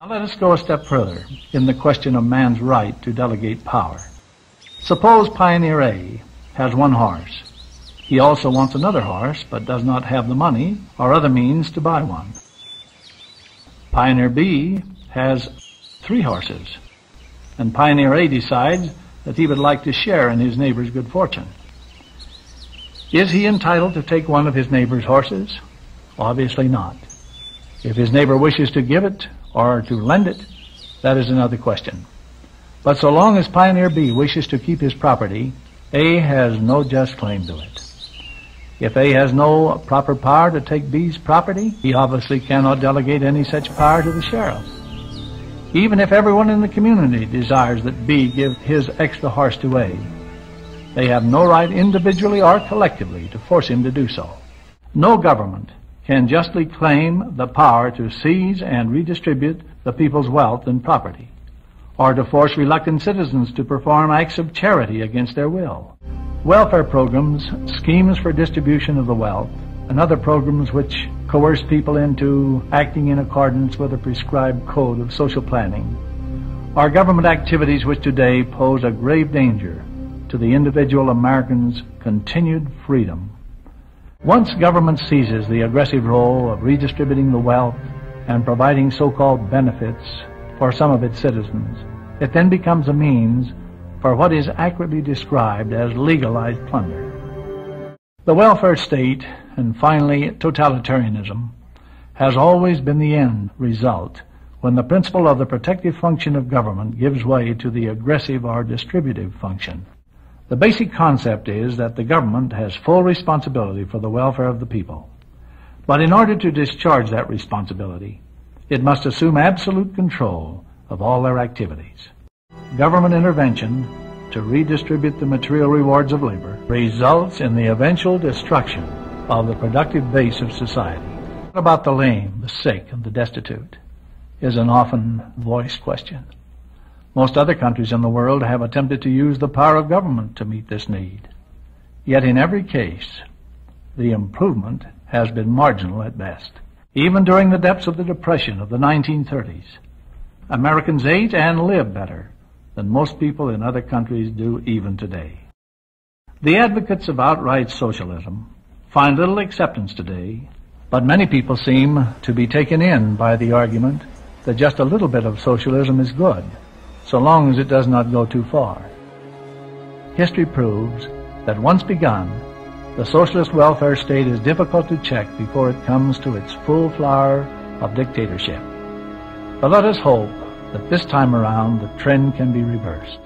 Now let us go a step further in the question of man's right to delegate power. Suppose Pioneer A has one horse. He also wants another horse, but does not have the money or other means to buy one. Pioneer B has 3 horses, and Pioneer A decides that he would like to share in his neighbor's good fortune. Is he entitled to take one of his neighbor's horses? Obviously not. If his neighbor wishes to give it or to lend it, that is another question. But so long as Pioneer B wishes to keep his property, A has no just claim to it. If A has no proper power to take B's property, he obviously cannot delegate any such power to the sheriff. Even if everyone in the community desires that B give his extra horse to A, they have no right individually or collectively to force him to do so. No government can justly claim the power to seize and redistribute the people's wealth and property, or to force reluctant citizens to perform acts of charity against their will. Welfare programs, schemes for distribution of the wealth, and other programs which coerce people into acting in accordance with a prescribed code of social planning are government activities which today pose a grave danger to the individual American's continued freedom. Once government seizes the aggressive role of redistributing the wealth and providing so-called benefits for some of its citizens, it then becomes a means for what is accurately described as legalized plunder. The welfare state, and finally totalitarianism, has always been the end result when the principle of the protective function of government gives way to the aggressive or distributive function. The basic concept is that the government has full responsibility for the welfare of the people. But in order to discharge that responsibility, it must assume absolute control of all their activities. Government intervention to redistribute the material rewards of labor results in the eventual destruction of the productive base of society. What about the lame, the sick, and the destitute is an often voiced question. Most other countries in the world have attempted to use the power of government to meet this need. Yet in every case, the improvement has been marginal at best. Even during the depths of the Depression of the 1930s, Americans ate and lived better than most people in other countries do even today. The advocates of outright socialism find little acceptance today, but many people seem to be taken in by the argument that just a little bit of socialism is good, so long as it does not go too far. History proves that once begun, the socialist welfare state is difficult to check before it comes to its full flower of dictatorship. But let us hope that this time around the trend can be reversed.